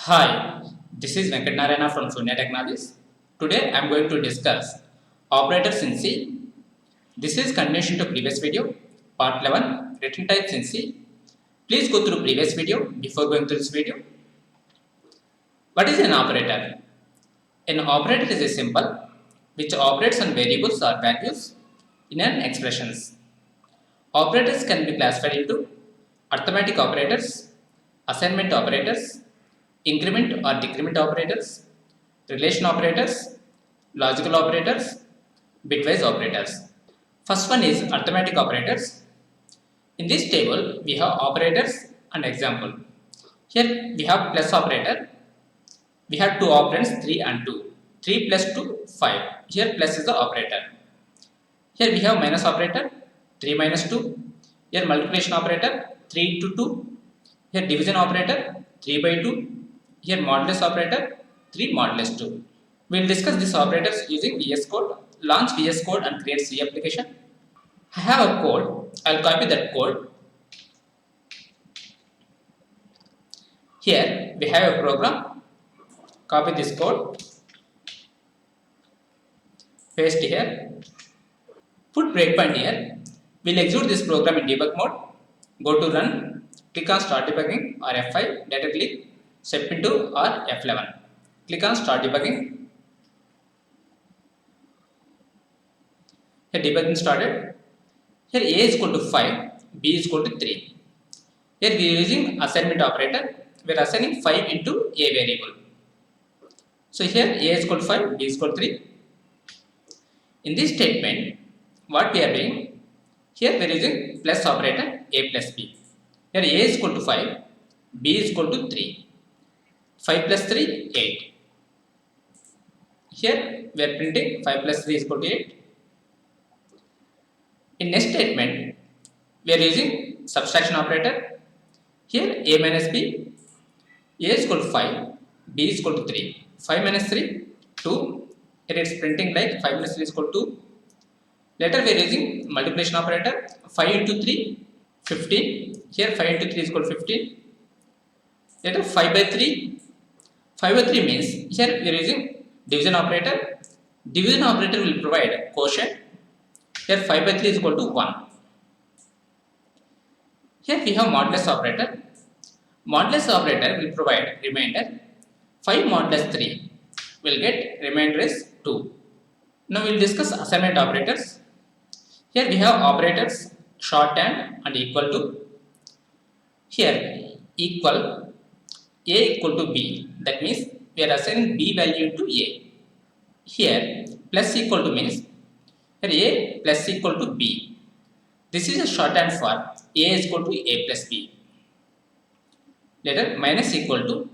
Hi, this is Venkat Narayana from Sunya Technologies. Today I am going to discuss operators in C. This is continuation to previous video, part 11, written types in C. Please go through previous video before going through this video. What is an operator? An operator is a symbol which operates on variables or values in an expressions. Operators can be classified into arithmetic operators, assignment operators, increment or decrement operators, relation operators, logical operators, bitwise operators. First one is arithmetic operators. In this table, we have operators and example. Here we have plus operator. We have two operands 3 and 2. 3 plus 2, 5. Here plus is the operator. Here we have minus operator 3 minus 2. Here multiplication operator 3 to 2. Here division operator 3 by 2. Here modulus operator 3 modulus 2. We will discuss these operators using VS Code. Launch VS Code and create C application. I have a code. I will copy that code. Here we have a program. Copy this code. Paste here. Put breakpoint here. We'll execute this program in debug mode. Go to run. Click on start debugging or F5. Later click step into or F11. Click on start debugging. Here debugging started. Here A is equal to 5, B is equal to 3. Here we are using assignment operator. We are assigning 5 into A variable. So here A is equal to 5, B is equal to 3. In this statement, what we are doing, here we are using plus operator A plus B. Here A is equal to 5, B is equal to 3. 5 plus 3, 8. Here we are printing 5 plus 3 is equal to 8. In next statement, we are using subtraction operator. Here A minus B, A is equal to 5, B is equal to 3. 5 minus 3, 2. Here it is printing like 5 minus 3 is equal to 2. Later we are using multiplication operator. 5 into 3, 15. Here 5 into 3 is equal to 15. Later 5 by 3. 5 by 3 means here we are using division operator. Division operator will provide quotient. Here 5 by 3 is equal to 1. Here we have modulus operator. Modulus operator will provide remainder. 5 modulus 3 will get remainder is 2. Now we will discuss assignment operators. Here we have operators shorthand and equal to. Here equal A equal to B. That means we are assigning B value to A. Here plus equal to means here A plus equal to B. This is a shorthand for A is equal to A plus B. Later minus equal to,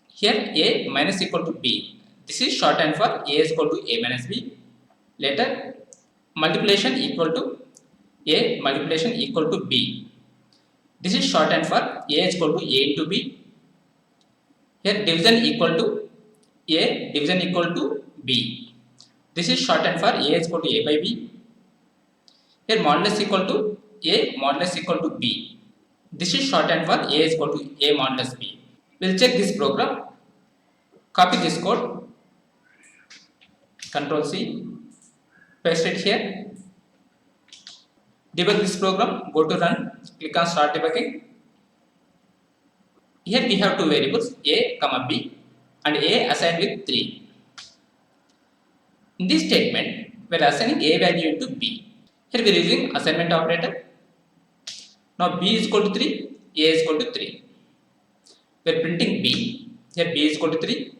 here A minus equal to B. This is shorthand for A is equal to A minus B. Later multiplication equal to A multiplication equal to B. This is shorthand for A is equal to A into B. Here division equal to A division equal to B. This is shorthand for A is equal to A by B. Here modulus equal to A modulus equal to B. This is shorthand for A is equal to A modulus B. We will check this program. Copy this code. Control C. Paste it here. Debug this program. Go to run. Click on start debugging. Here we have two variables A, B and A assigned with 3. In this statement, we are assigning A value into B. Here we are using assignment operator. Now B is equal to 3, A is equal to 3. We are printing B. Here B is equal to 3.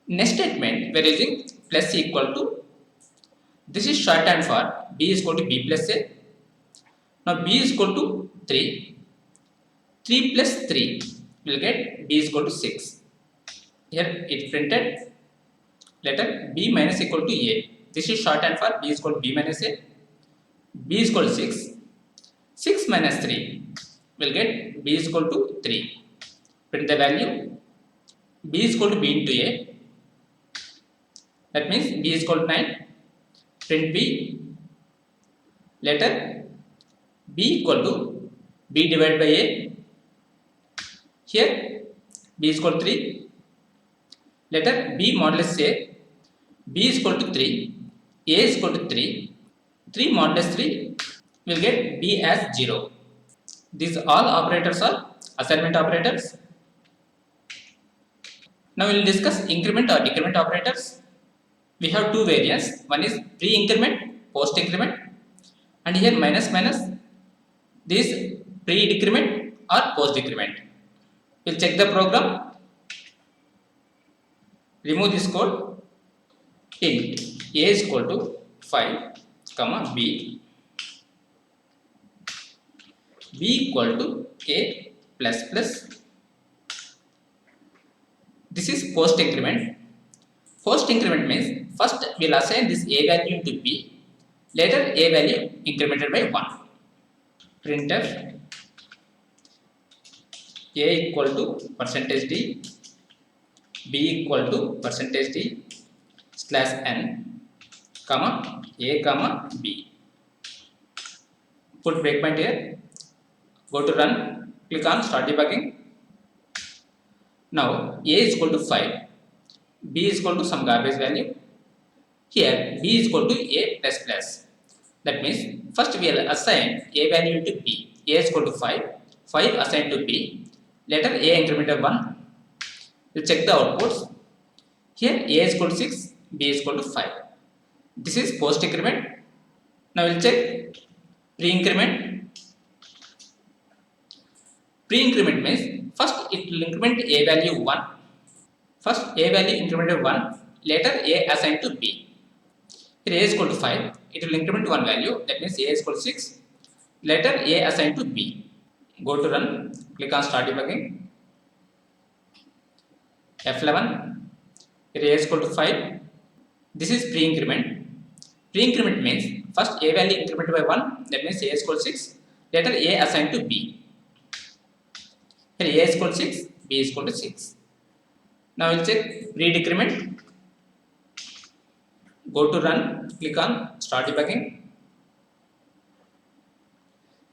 Next statement, we are using plus equal to. This is shorthand for B is equal to B plus A. Now B is equal to 3. 3 plus 3 will get B is equal to 6. Here it printed. Later B minus equal to A. This is shorthand for B is equal to B minus A. B is equal to 6. 6 minus 3 will get B is equal to 3. Print the value. B is equal to B into A. That means B is equal to 9. Print B. Later B equal to B divided by A. Here b is equal to 3. Letter b modulus a, b is equal to 3, a is equal to 3, 3 modulus 3 will get b as 0. These all operators are assignment operators. Now we will discuss increment or decrement operators. We have two variants. One is pre-increment, post-increment, and here minus minus. This pre-decrement or post-decrement. We'll check the program. Remove this code. Int a is equal to 5, comma b, b equal to a plus plus. This is post increment. Post increment means first we will assign this a value to b, later a value incremented by 1. Printf a equal to percentage d, b equal to percentage d slash n, comma a comma b. Put breakpoint here. Go to run. Click on start debugging. Now a is equal to 5, b is equal to some garbage value. Here b is equal to a plus plus. That means first we will assign a value to b. A is equal to 5, 5 assigned to b. Later a incremented 1. We'll check the outputs. Here a is equal to 6, b is equal to 5. This is post increment. Now we'll check pre-increment. Pre-increment means first it will increment a value 1. First a value incremented 1, later a assigned to b. Here a is equal to 5, it will increment 1 value, that means a is equal to 6. Later a assigned to b. Go to run, click on start debugging. F11, here a is equal to 5. This is pre-increment. Pre-increment means first a value incremented by 1, that means a is equal to 6. Later a assigned to b. Here a is equal to 6, b is equal to 6. Now we'll check pre-decrement. Go to run, click on start debugging.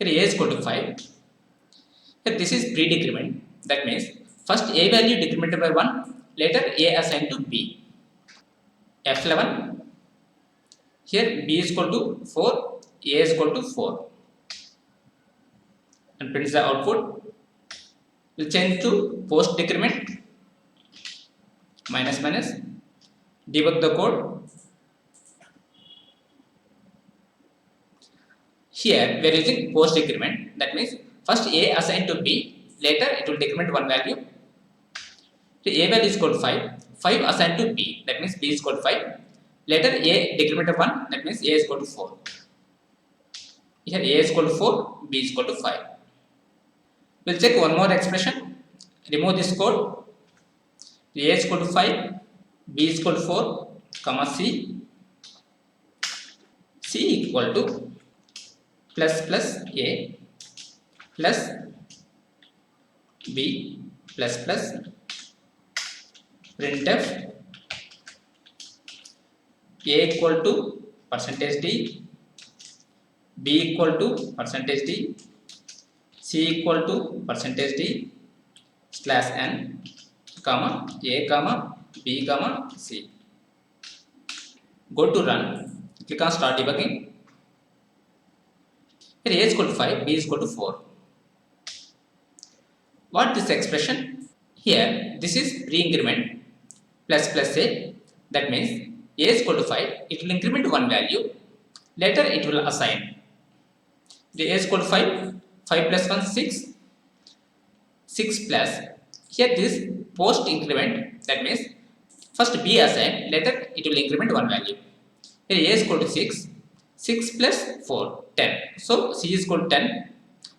Here a is equal to 5. Here this is pre-decrement. That means first a value decremented by 1, later a assigned to b. F11. Here b is equal to 4, a is equal to 4. And prints the output. We'll change to post decrement. Minus minus. Debug the code. Here we are using post decrement. That means first a assigned to b, later it will decrement 1 value. So a value is equal to 5, 5 assigned to b, that means b is equal to 5. Later a decremented 1, that means a is equal to 4. Here a is equal to 4, b is equal to 5. We'll check one more expression. Remove this code. A is equal to 5, b is equal to 4, comma c. C equal to plus plus a plus b plus plus printf a equal to percentage d, b equal to percentage d, c equal to percentage d slash n, comma a comma b comma c. Go to run, click on start debugging. Here a is equal to 5, b is equal to 4. What this expression? Here this is pre-increment plus plus a, that means a is equal to 5, it will increment 1 value, later it will assign. The a is equal to 5, 5 plus 1 6, 6 plus, here this post increment, that means first b assign, later it will increment 1 value. Here a is equal to 6, 6 plus 4, 10. So c is equal to 10,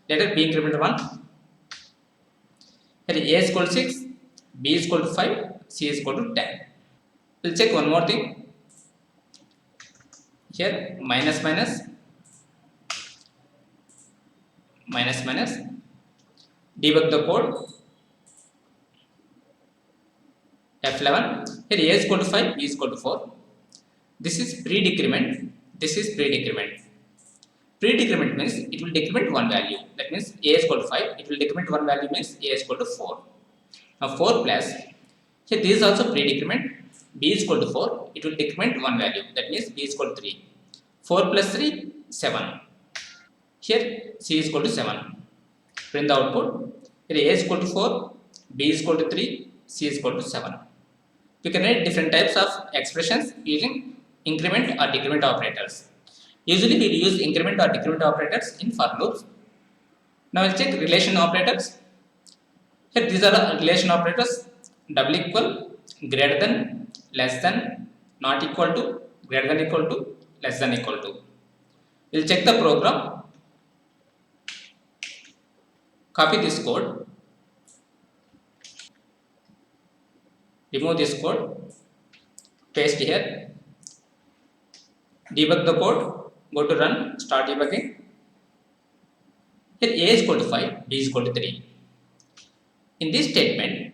later b increment 1. Here a is equal to 6, b is equal to 5, c is equal to 10. We'll check one more thing. Here minus minus, minus minus, debug the code. F11, here a is equal to 5, b is equal to 4. This is pre-decrement, this is pre-decrement. Pre-decrement means it will decrement 1 value, that means a is equal to 5, it will decrement 1 value means a is equal to 4. Now 4 plus, here this is also pre-decrement, b is equal to 4, it will decrement one value, that means b is equal to 3. 4 plus 3, 7. Here c is equal to 7. Print the output, here a is equal to 4, b is equal to 3, c is equal to 7. We can write different types of expressions using increment or decrement operators. Usually we will use increment or decrement operators in for loops. Now we'll check relation operators. Here these are the relation operators: double equal, greater than, less than, not equal to, greater than equal to, less than equal to. We'll check the program. Copy this code. Remove this code. Paste here. Debug the code. Go to run. Start debugging. Here a is equal to 5, b is equal to 3. In this statement,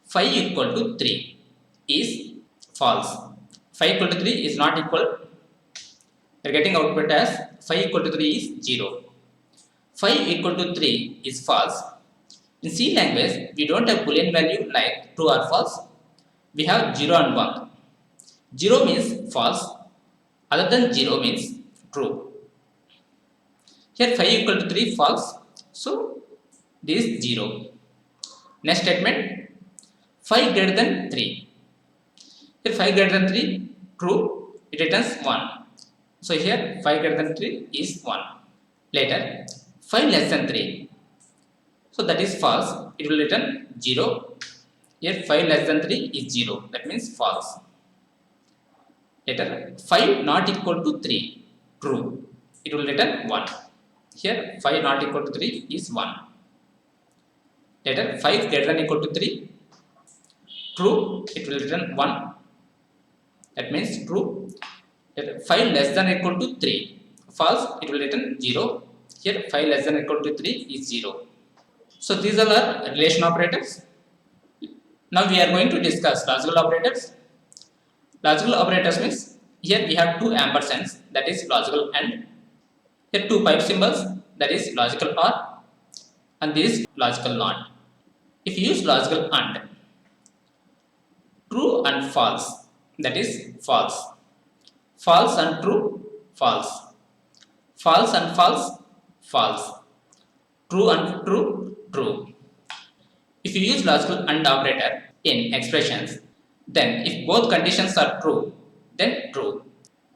5 equal to 3 is false. 5 equal to 3 is not equal. We are getting output as 5 equal to 3 is 0. 5 equal to 3 is false. In C language, we don't have boolean value like true or false. We have 0 and 1. 0 means false. Other than 0 means true. Here 5 equal to 3 false. So this is 0. Next statement, 5 greater than 3. Here 5 greater than 3, true, it returns 1. So here 5 greater than 3 is 1. Later, 5 less than 3. So that is false, it will return 0. Here 5 less than 3 is 0, that means false. Later, 5 not equal to 3, true, it will return 1. Here 5 not equal to 3 is 1. Later 5 greater than equal to 3, true, it will return 1, that means true. Later 5 less than equal to 3, false, it will return 0. Here 5 less than equal to 3 is 0. So these are our relation operators. Now we are going to discuss logical operators. Logical operators means here we have two ampersands, that is logical AND. Here two pipe symbols, that is logical OR, and this is logical NOT. If you use logical AND, true and false, that is false. False and true, false. False and false, false. True and true, true. If you use logical AND operator in expressions, then if both conditions are true, then true.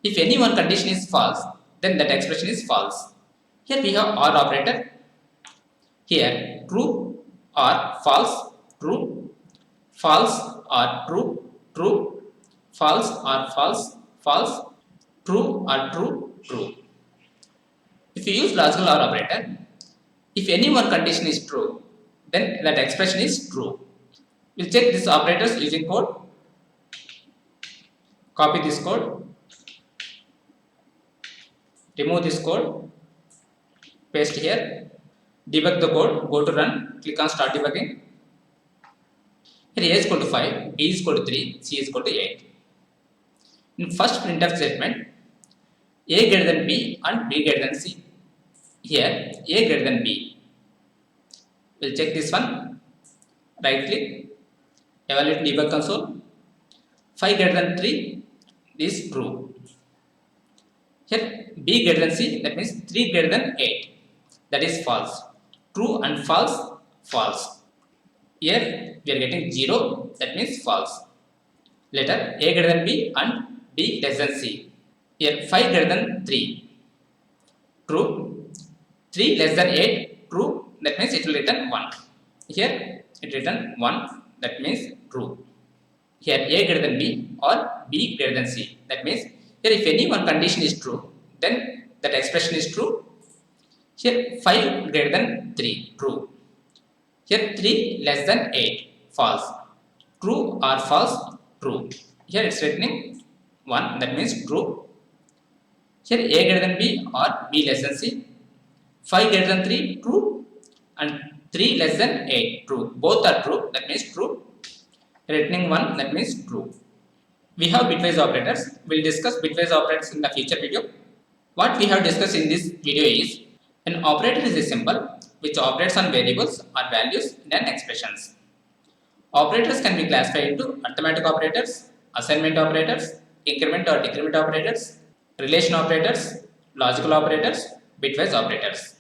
If any one condition is false, then that expression is false. Here we have OR operator. Here true or false, true, false or true, true, false or false, false, true or true, true. If you use logical OR operator, if any one condition is true, then that expression is true. We'll check these operators using code. Copy this code. Remove this code. Paste here. Debug the code. Go to run. Click on start debugging. Here a is equal to 5, b is equal to 3, c is equal to 8. In first printf statement, a greater than b and b greater than c. Here a greater than b. We'll check this one. Right click. Evaluate debug console. 5 greater than 3 is true. Here b greater than c, that means 3 greater than 8, that is false. True and false, false. Here we are getting 0, that means false. Later a greater than b and b less than c. Here 5 greater than 3, true. 3 less than 8, true, that means it will return 1. Here it return 1, that means true. Here a greater than b or b greater than c, that means here if any one condition is true, then that expression is true. Here 5 greater than 3, true. Here 3 less than 8, false. True or false, true. Here it's returning 1, that means true. Here a greater than b or b less than c. 5 greater than 3, true, and 3 less than 8, true. Both are true, that means true. Returning 1, that means true. We have bitwise operators. We'll discuss bitwise operators in the future video. What we have discussed in this video is, an operator is a symbol which operates on variables or values in an expressions. Operators can be classified into arithmetic operators, assignment operators, increment or decrement operators, relation operators, logical operators, bitwise operators.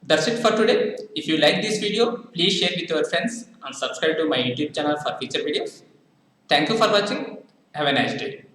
That's it for today. If you like this video, please share with your friends and subscribe to my YouTube channel for future videos. Thank you for watching. Have a nice day.